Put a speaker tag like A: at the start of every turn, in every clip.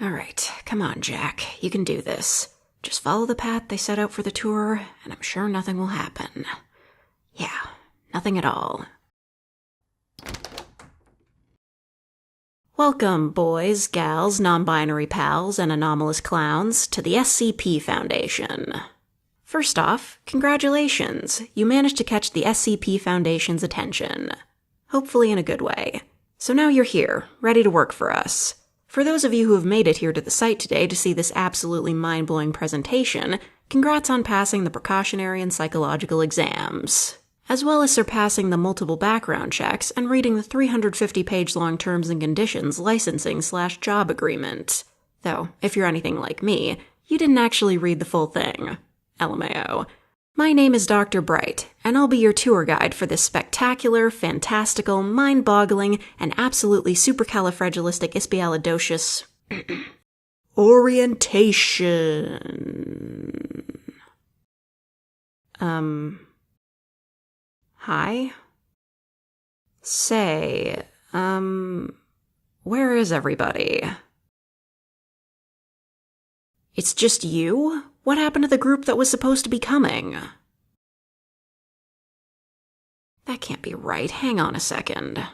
A: Alright, come on, Jack. You can do this. Just follow the path they set out for the tour, and I'm sure nothing will happen. Yeah, nothing at all. Welcome, boys, gals, non-binary pals, and anomalous clowns, to the SCP Foundation. First off, congratulations! You managed to catch the SCP Foundation's attention. Hopefully in a good way. So now you're here, ready to work for us. For those of you who have made it here to the site today to see this absolutely mind-blowing presentation, congrats on passing the precautionary and psychological exams, as well as surpassing the multiple background checks and reading the 350-page-long terms and conditions licensing/job agreement. Though, if you're anything like me, you didn't actually read the full thing. LMAO. My name is Dr. Bright, and I'll be your tour guide for this spectacular, fantastical, mind-boggling, and absolutely supercalifragilisticexpialidocious orientation. Hi? Say, where is everybody? It's just you? What happened to the group that was supposed to be coming? That can't be right. Hang on a second.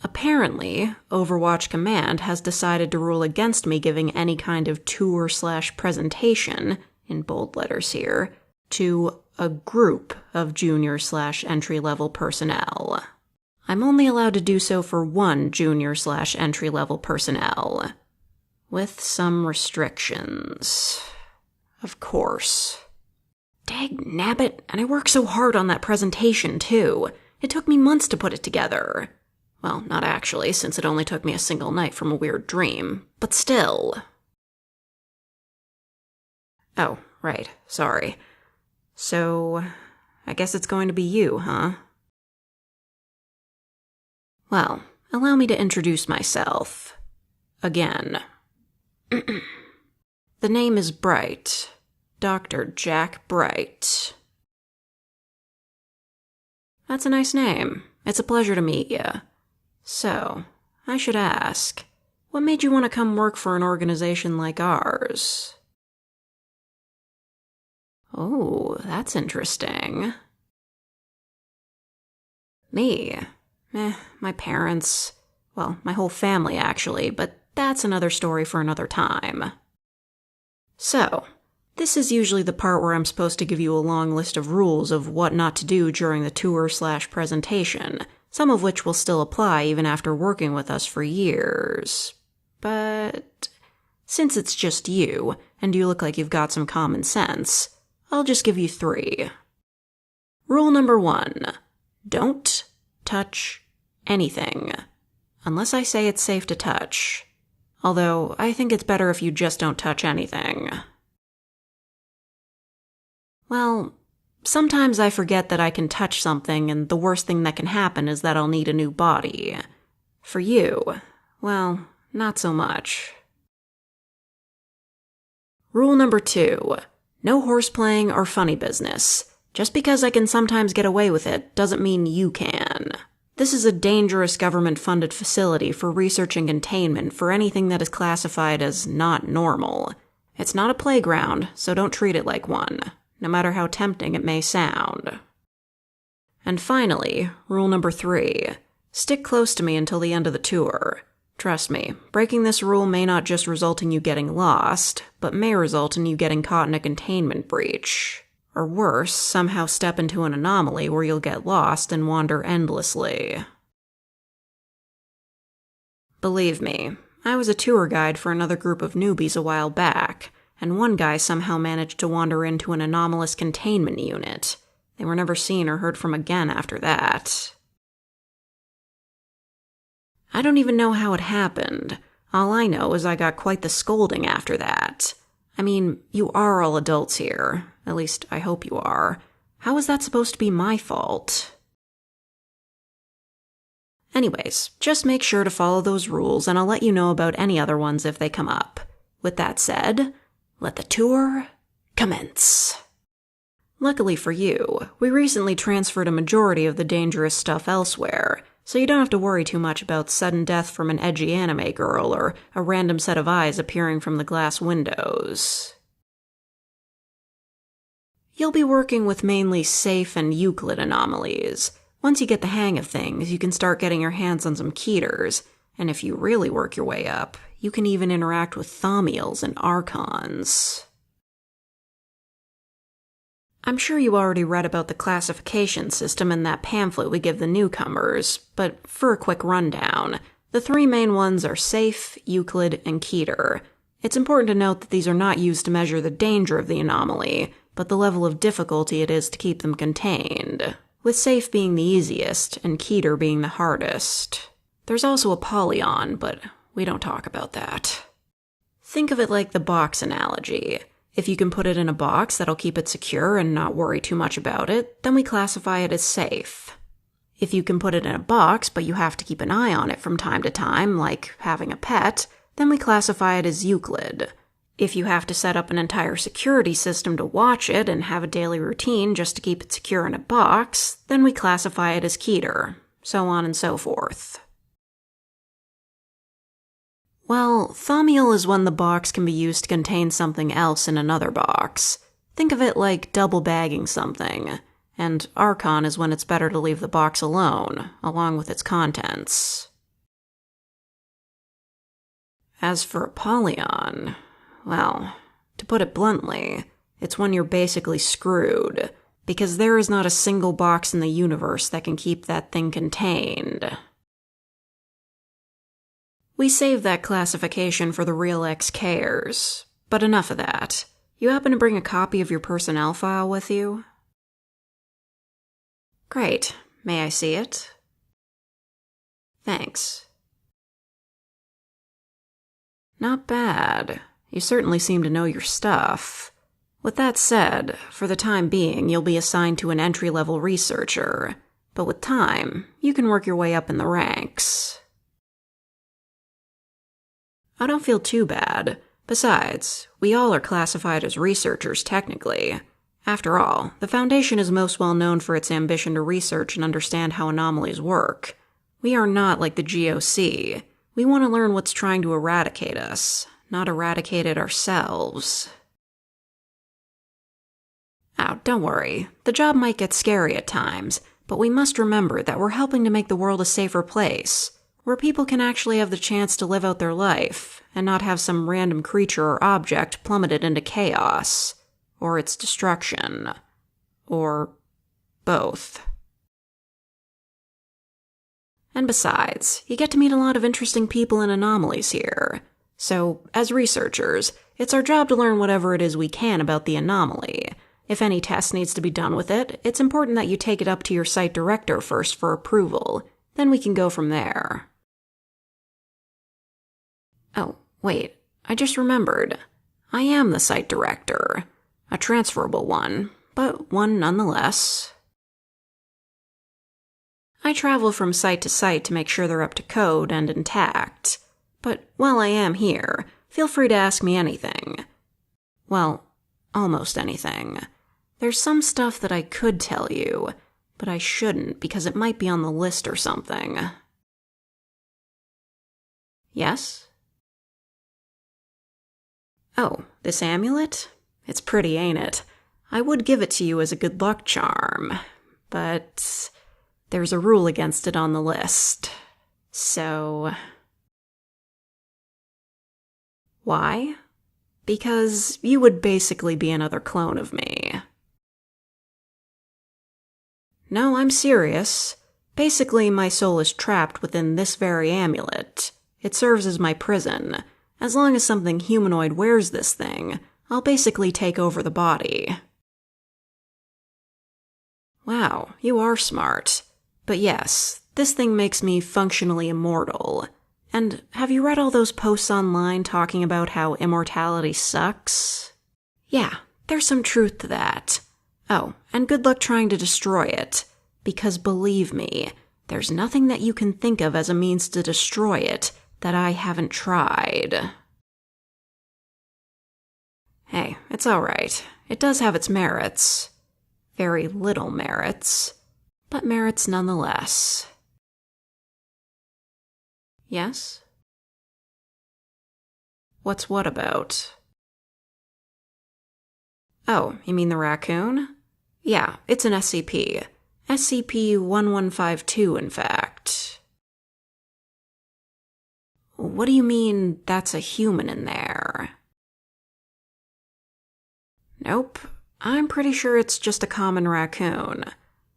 A: Apparently, Overwatch Command has decided to rule against me giving any kind of tour/presentation, in bold letters here, to a group of junior/entry-level personnel. I'm only allowed to do so for one junior/entry-level personnel, with some restrictions. Of course. Dagnabbit, and I worked so hard on that presentation, too. It took me months to put it together. Well, not actually, since it only took me a single night from a weird dream, but still. Oh, right, sorry. So, I guess it's going to be you, huh? Well, allow me to introduce myself. Again. The name is Bright. Dr. Jack Bright. That's a nice name. It's a pleasure to meet you. So, I should ask, what made you want to come work for an organization like ours? Oh, that's interesting. Me? My parents. Well, my whole family, actually, but that's another story for another time. So, this is usually the part where I'm supposed to give you a long list of rules of what not to do during the tour/presentation, some of which will still apply even after working with us for years. But since it's just you, and you look like you've got some common sense, I'll just give you 3. Rule number 1. Don't touch anything. Unless I say it's safe to touch. Although, I think it's better if you just don't touch anything. Well, sometimes I forget that I can touch something, and the worst thing that can happen is that I'll need a new body. For you, well, not so much. Rule number 2. No horseplaying or funny business. Just because I can sometimes get away with it doesn't mean you can. This is a dangerous government-funded facility for research and containment for anything that is classified as not normal. It's not a playground, so don't treat it like one, no matter how tempting it may sound. And finally, rule number 3. Stick close to me until the end of the tour. Trust me, breaking this rule may not just result in you getting lost, but may result in you getting caught in a containment breach. Or worse, somehow step into an anomaly where you'll get lost and wander endlessly. Believe me, I was a tour guide for another group of newbies a while back, and one guy somehow managed to wander into an anomalous containment unit. They were never seen or heard from again after that. I don't even know how it happened. All I know is I got quite the scolding after that. I mean, you are all adults here. At least, I hope you are. How is that supposed to be my fault? Anyways, just make sure to follow those rules, and I'll let you know about any other ones if they come up. With that said, let the tour commence. Luckily for you, we recently transferred a majority of the dangerous stuff elsewhere, so you don't have to worry too much about sudden death from an edgy anime girl or a random set of eyes appearing from the glass windows. You'll be working with mainly safe and Euclid anomalies. Once you get the hang of things, you can start getting your hands on some Keters, and if you really work your way up, you can even interact with Thaumiels and Archons. I'm sure you already read about the classification system in that pamphlet we give the newcomers, but for a quick rundown, the three main ones are Safe, Euclid, and Keter. It's important to note that these are not used to measure the danger of the anomaly, but the level of difficulty it is to keep them contained, with Safe being the easiest and Keter being the hardest. There's also a Polyon, but we don't talk about that. Think of it like the box analogy. If you can put it in a box that'll keep it secure and not worry too much about it, then we classify it as safe. If you can put it in a box, but you have to keep an eye on it from time to time, like having a pet, then we classify it as Euclid. If you have to set up an entire security system to watch it and have a daily routine just to keep it secure in a box, then we classify it as Keter, so on and so forth. Well, Thaumiel is when the box can be used to contain something else in another box. Think of it like double bagging something. And Archon is when it's better to leave the box alone, along with its contents. As for Apollyon, well, to put it bluntly, it's when you're basically screwed, because there is not a single box in the universe that can keep that thing contained. We save that classification for the real XKers, but enough of that. You happen to bring a copy of your personnel file with you? Great. May I see it? Thanks. Not bad. You certainly seem to know your stuff. With that said, for the time being, you'll be assigned to an entry-level researcher, but with time, you can work your way up in the ranks. I don't feel too bad. Besides, we all are classified as researchers technically. After all, the Foundation is most well known for its ambition to research and understand how anomalies work. We are not like the GOC. We want to learn what's trying to eradicate us, not eradicate it ourselves. Oh, don't worry. The job might get scary at times, but we must remember that we're helping to make the world a safer place, where people can actually have the chance to live out their life, and not have some random creature or object plummeted into chaos, or its destruction, or both. And besides, you get to meet a lot of interesting people and anomalies here. So, as researchers, it's our job to learn whatever it is we can about the anomaly. If any test needs to be done with it, it's important that you take it up to your site director first for approval. Then we can go from there. Oh, wait, I just remembered. I am the site director. A transferable one, but one nonetheless. I travel from site to site to make sure they're up to code and intact. But while I am here, feel free to ask me anything. Well, almost anything. There's some stuff that I could tell you, but I shouldn't because it might be on the list or something. Yes? Oh, this amulet? It's pretty, ain't it? I would give it to you as a good luck charm, but there's a rule against it on the list. So... Why? Because you would basically be another clone of me. No, I'm serious. Basically, my soul is trapped within this very amulet. It serves as my prison. As long as something humanoid wears this thing, I'll basically take over the body. Wow, you are smart. But yes, this thing makes me functionally immortal. And have you read all those posts online talking about how immortality sucks? Yeah, there's some truth to that. Oh, and good luck trying to destroy it. Because believe me, there's nothing that you can think of as a means to destroy it that I haven't tried. Hey, it's alright. It does have its merits. Very little merits, but merits nonetheless. Yes? What's what about? Oh, you mean the raccoon? Yeah, it's an SCP. SCP-1152, in fact. What do you mean that's a human in there? Nope. I'm pretty sure it's just a common raccoon.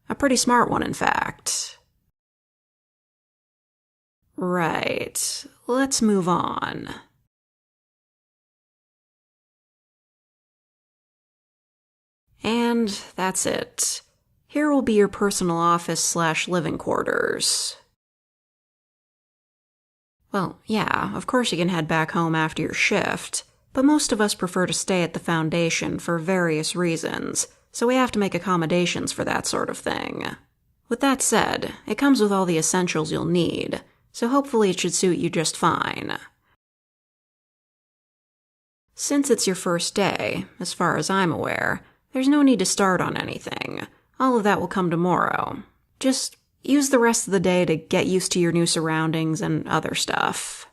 A: A pretty smart one, in fact. Right. Let's move on. And that's it. Here will be your personal office/living quarters. Well, yeah, of course you can head back home after your shift, but most of us prefer to stay at the Foundation for various reasons, so we have to make accommodations for that sort of thing. With that said, it comes with all the essentials you'll need, so hopefully it should suit you just fine. Since it's your first day, as far as I'm aware, there's no need to start on anything. All of that will come tomorrow. Just use the rest of the day to get used to your new surroundings and other stuff.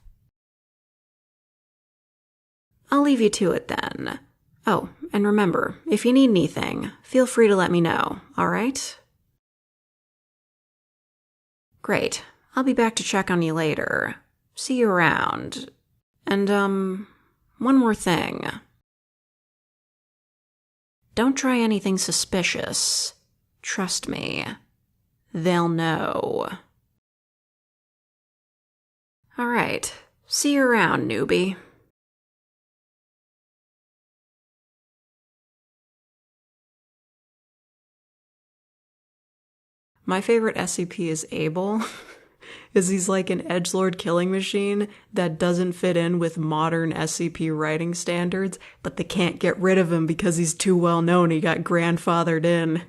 A: I'll leave you to it then. Oh, and remember, if you need anything, feel free to let me know, alright? Great. I'll be back to check on you later. See you around. And, one more thing. Don't try anything suspicious. Trust me. They'll know. Alright. See you around, newbie. My favorite SCP is Abel, is he's like an edgelord killing machine that doesn't fit in with modern SCP writing standards, but they can't get rid of him because he's too well known he got grandfathered in.